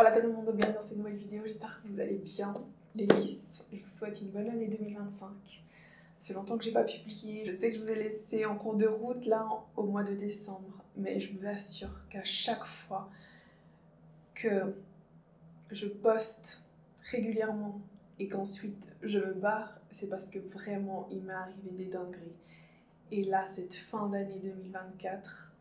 Hola tout le monde, bienvenue dans cette nouvelle vidéo, j'espère que vous allez bien. Les vis, je vous souhaite une bonne année 2025. Ça fait longtemps que j'ai pas publié, je sais que je vous ai laissé en cours de route là au mois de décembre, mais je vous assure qu'à chaque fois que je poste régulièrement et qu'ensuite je me barre, c'est parce que vraiment il m'est arrivé des dingueries. Et là, cette fin d'année 2024,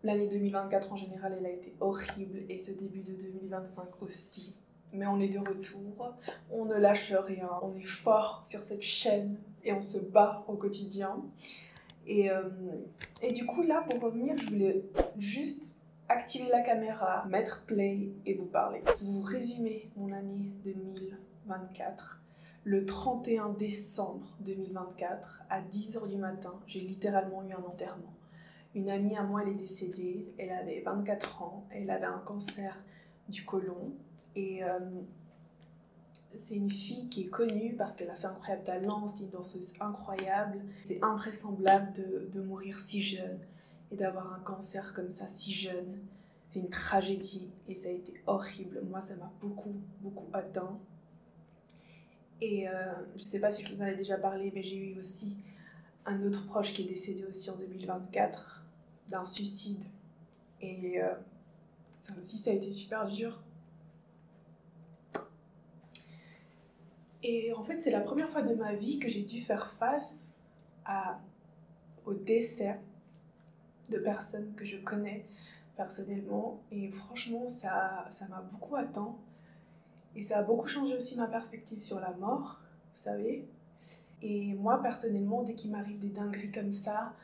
l'année 2024 en général, elle a été horrible et ce début de 2025 aussi. Mais on est de retour, on ne lâche rien, on est fort sur cette chaîne et on se bat au quotidien. Et du coup là, pour revenir, je voulais juste activer la caméra, mettre play et vous parler. Pour vous résumer mon année 2024, le 31 décembre 2024, à 10h du matin, j'ai littéralement eu un enterrement. Une amie à moi, elle est décédée, elle avait 24 ans, elle avait un cancer du côlon et c'est une fille qui est connue parce qu'elle a fait un incroyable talent, c'est une danseuse incroyable. C'est invraisemblable de mourir si jeune et d'avoir un cancer comme ça si jeune. C'est une tragédie et ça a été horrible. Moi, ça m'a beaucoup atteint. Et je ne sais pas si je vous en ai déjà parlé, mais j'ai eu aussi un autre proche qui est décédé aussi en 2024 d'un suicide. Et ça aussi, ça a été super dur. Et en fait, c'est la première fois de ma vie que j'ai dû faire face au décès de personnes que je connais personnellement. Et franchement, ça m'a beaucoup atteint. Et ça a beaucoup changé aussi ma perspective sur la mort, vous savez. Et moi, personnellement, dès qu'il m'arrive des dingueries comme ça,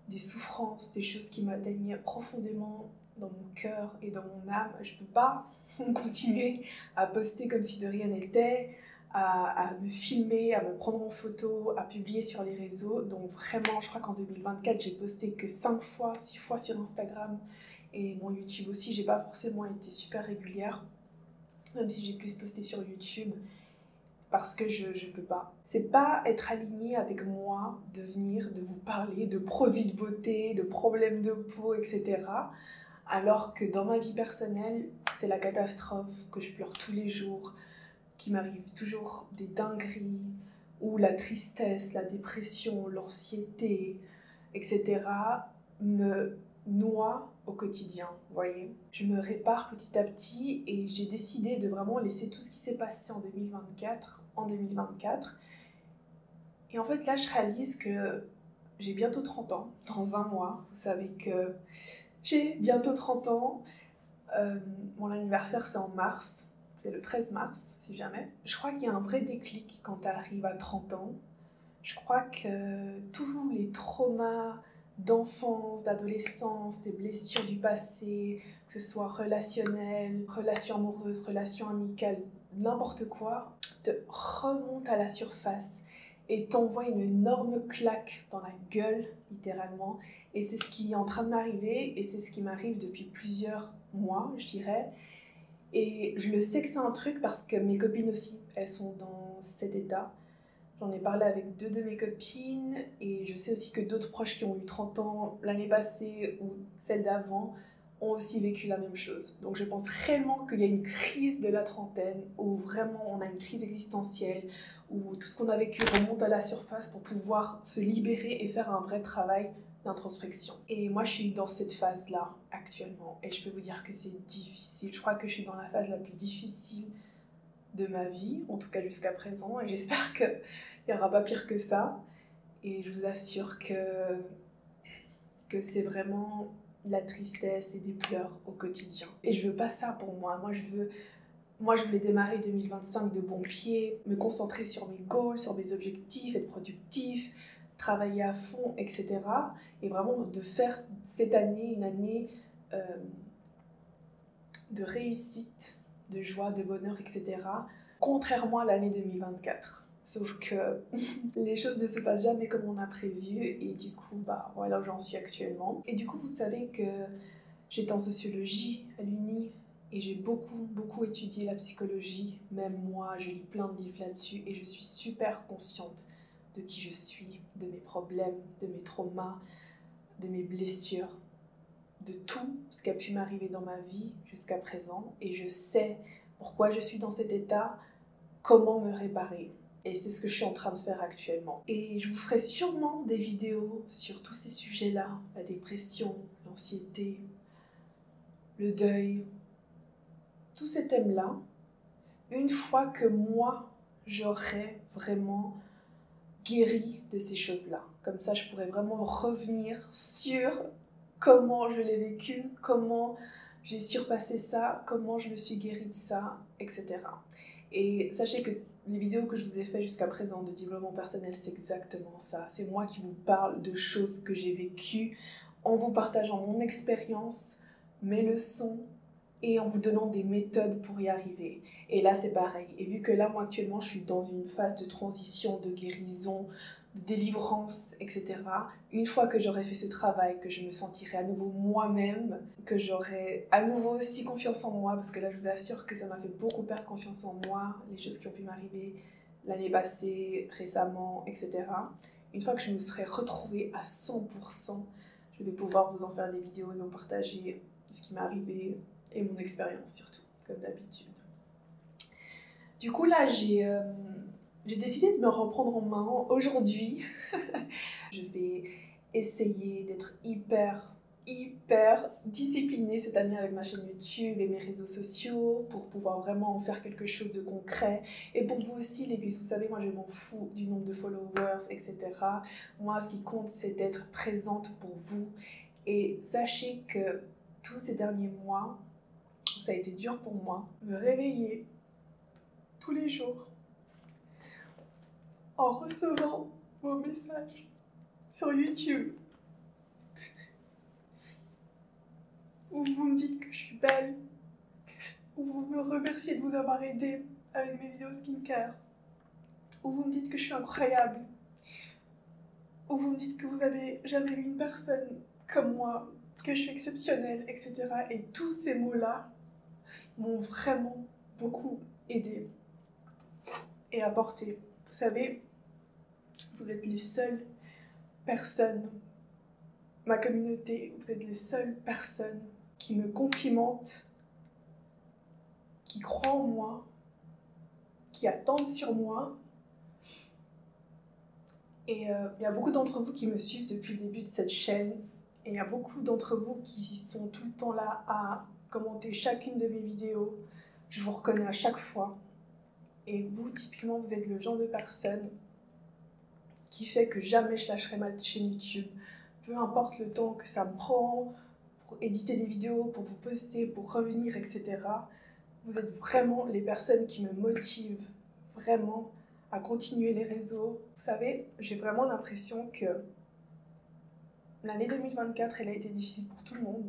des souffrances, des choses qui m'atteignent profondément dans mon cœur et dans mon âme, je peux pas continuer à poster comme si de rien n'était, à me filmer, à me prendre en photo, à publier sur les réseaux. Donc vraiment, je crois qu'en 2024, j'ai posté que 5 fois, 6 fois sur Instagram et mon YouTube aussi. J'ai pas forcément été super régulière, même si j'ai plus posté sur YouTube. Parce que je peux pas. C'est pas être aligné avec moi de venir, de vous parler de produits de beauté, de problèmes de peau, etc. Alors que dans ma vie personnelle, c'est la catastrophe, que je pleure tous les jours, qu'il m'arrive toujours des dingueries, ou la tristesse, la dépression, l'anxiété, etc. me noie au quotidien, vous voyez. Je me répare petit à petit et j'ai décidé de vraiment laisser tout ce qui s'est passé en 2024 en 2024. Et en fait là je réalise que j'ai bientôt 30 ans, dans un mois. Vous savez que j'ai bientôt 30 ans. Mon anniversaire c'est en mars, c'est le 13 mars si jamais. Je crois qu'il y a un vrai déclic quand tu arrives à 30 ans. Je crois que tous les traumas d'enfance, d'adolescence, des blessures du passé, que ce soit relationnelles, relations amoureuses, relations amicales, n'importe quoi, te remontent à la surface et t'envoient une énorme claque dans la gueule, littéralement. Et c'est ce qui est en train de m'arriver et c'est ce qui m'arrive depuis plusieurs mois, je dirais. Et je le sais que c'est un truc parce que mes copines aussi, elles sont dans cet état. J'en ai parlé avec 2 de mes copines et je sais aussi que d'autres proches qui ont eu 30 ans l'année passée ou celle d'avant ont aussi vécu la même chose. Donc je pense réellement qu'il y a une crise de la trentaine où vraiment on a une crise existentielle, où tout ce qu'on a vécu remonte à la surface pour pouvoir se libérer et faire un vrai travail d'introspection. Et moi je suis dans cette phase-là actuellement et je peux vous dire que c'est difficile. Je crois que je suis dans la phase la plus difficile de ma vie, en tout cas jusqu'à présent, et j'espère qu'il n'y aura pas pire que ça. Et je vous assure que c'est vraiment la tristesse et des pleurs au quotidien. Et je veux pas ça pour moi. Moi, je voulais démarrer 2025 de bon pied, me concentrer sur mes goals, sur mes objectifs, être productif, travailler à fond, etc. Et vraiment de faire cette année une année de réussite, de joie, de bonheur, etc. Contrairement à l'année 2024. Sauf que les choses ne se passent jamais comme on a prévu et du coup, voilà où j'en suis actuellement. Et du coup, vous savez que j'étais en sociologie à l'Uni et j'ai beaucoup étudié la psychologie. Même moi, je lis plein de livres là-dessus et je suis super consciente de qui je suis, de mes problèmes, de mes traumas, de mes blessures, de tout ce qui a pu m'arriver dans ma vie jusqu'à présent et je sais pourquoi je suis dans cet état, comment me réparer. Et c'est ce que je suis en train de faire actuellement. Et je vous ferai sûrement des vidéos sur tous ces sujets-là, la dépression, l'anxiété, le deuil, tous ces thèmes-là, une fois que moi, j'aurai vraiment guéri de ces choses-là. Comme ça, je pourrais vraiment revenir sur comment je l'ai vécu, comment j'ai surpassé ça, comment je me suis guérie de ça, etc. Et sachez que les vidéos que je vous ai faites jusqu'à présent de développement personnel, c'est exactement ça. C'est moi qui vous parle de choses que j'ai vécues en vous partageant mon expérience, mes leçons et en vous donnant des méthodes pour y arriver. Et là, c'est pareil. Et vu que là, moi, actuellement, je suis dans une phase de transition, de guérison, de délivrance, etc. Une fois que j'aurai fait ce travail, que je me sentirai à nouveau moi-même, que j'aurai à nouveau aussi confiance en moi, parce que là, je vous assure que ça m'a fait beaucoup perdre confiance en moi, les choses qui ont pu m'arriver l'année passée, récemment, etc. Une fois que je me serai retrouvée à 100%, je vais pouvoir vous en faire des vidéos et vous partager ce qui m'est arrivé et mon expérience surtout, comme d'habitude. Du coup, là, j'ai décidé de me reprendre en main aujourd'hui. Je vais essayer d'être hyper disciplinée cette année avec ma chaîne YouTube et mes réseaux sociaux pour pouvoir vraiment en faire quelque chose de concret. Et pour vous aussi, les bis, vous savez, moi je m'en fous du nombre de followers, etc. Moi, ce qui compte, c'est d'être présente pour vous. Et sachez que tous ces derniers mois, ça a été dur pour moi. Me réveiller tous les jours en recevant vos messages sur YouTube où vous me dites que je suis belle, où vous me remerciez de vous avoir aidé avec mes vidéos skincare, où vous me dites que je suis incroyable, où vous me dites que vous avez jamais vu une personne comme moi, que je suis exceptionnelle, etc. Et tous ces mots-là m'ont vraiment beaucoup aidé et apporté. Vous savez, vous êtes les seules personnes, ma communauté, vous êtes les seules personnes qui me complimentent, qui croient en moi, qui attendent sur moi. Et il y a beaucoup d'entre vous qui me suivent depuis le début de cette chaîne. Et il y a beaucoup d'entre vous qui sont tout le temps là à commenter chacune de mes vidéos. Je vous reconnais à chaque fois. Et vous, typiquement, vous êtes le genre de personne qui fait que jamais je lâcherai ma chaîne YouTube. Peu importe le temps que ça me prend pour éditer des vidéos, pour vous poster, pour revenir, etc. Vous êtes vraiment les personnes qui me motivent vraiment à continuer les réseaux. Vous savez, j'ai vraiment l'impression que l'année 2024, elle a été difficile pour tout le monde.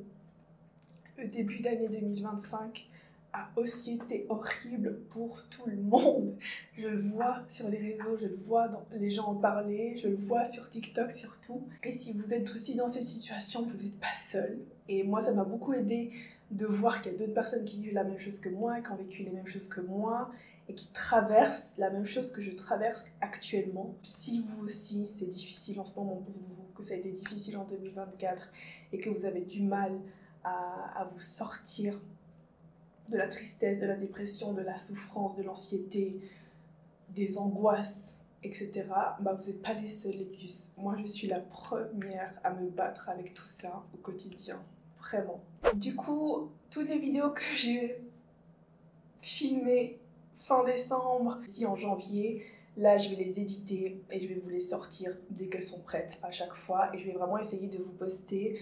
Le début d'année 2025 a aussi été horrible pour tout le monde. Je le vois sur les réseaux, je le vois dans les gens en parler, je le vois sur TikTok surtout. Et si vous êtes aussi dans cette situation, vous n'êtes pas seul. Et moi, ça m'a beaucoup aidé de voir qu'il y a d'autres personnes qui vivent la même chose que moi, qui ont vécu les mêmes choses que moi, et qui traversent la même chose que je traverse actuellement. Si vous aussi, c'est difficile en ce moment pour vous, que ça a été difficile en 2024, et que vous avez du mal à vous sortir de la tristesse, de la dépression, de la souffrance, de l'anxiété, des angoisses, etc., bah vous n'êtes pas les seuls, les puces. Moi, je suis la première à me battre avec tout ça au quotidien, vraiment. Du coup, toutes les vidéos que j'ai filmées fin décembre, ici en janvier, là, je vais les éditer et je vais vous les sortir dès qu'elles sont prêtes à chaque fois. Et je vais vraiment essayer de vous poster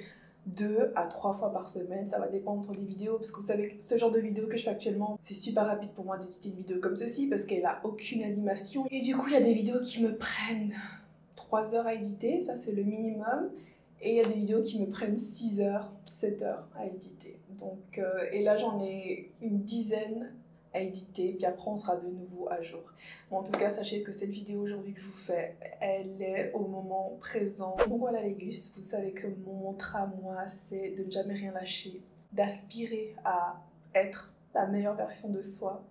2 à 3 fois par semaine, ça va dépendre des vidéos, parce que vous savez, ce genre de vidéo que je fais actuellement, c'est super rapide pour moi d'éditer une vidéo comme ceci, parce qu'elle a aucune animation, et du coup il y a des vidéos qui me prennent 3 heures à éditer, ça c'est le minimum, et il y a des vidéos qui me prennent 6 heures, 7 heures à éditer, donc, et là j'en ai une dizaine à éditer, puis après on sera de nouveau à jour. Bon, en tout cas, sachez que cette vidéo aujourd'hui que je vous fais, elle est au moment présent. Donc voilà les gus, vous savez que mon mantra, moi, c'est de ne jamais rien lâcher, d'aspirer à être la meilleure version de soi,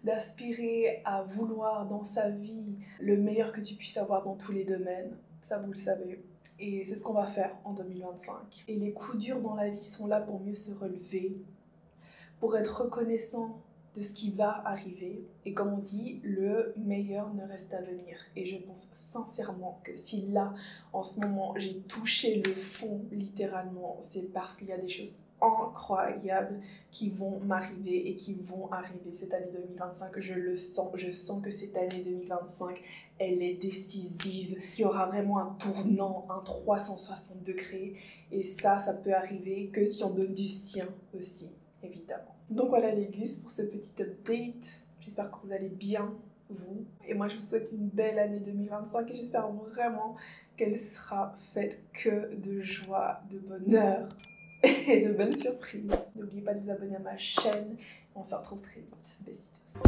d'aspirer à vouloir dans sa vie le meilleur que tu puisses avoir dans tous les domaines, ça vous le savez. Et c'est ce qu'on va faire en 2025. Et les coups durs dans la vie sont là pour mieux se relever, pour être reconnaissant de ce qui va arriver. Et comme on dit, le meilleur ne reste à venir. Et je pense sincèrement que si là, en ce moment, j'ai touché le fond, littéralement, c'est parce qu'il y a des choses incroyables qui vont m'arriver et qui vont arriver cette année 2025. Je le sens, je sens que cette année 2025, elle est décisive, qu'il y aura vraiment un tournant, un 360 degrés. Et ça peut arriver que si on donne du sien aussi, évidemment. Donc voilà les gus pour ce petit update. J'espère que vous allez bien, vous. Et moi, je vous souhaite une belle année 2025 et j'espère vraiment qu'elle sera faite que de joie, de bonheur et de belles surprises. N'oubliez pas de vous abonner à ma chaîne. On se retrouve très vite. Besitos.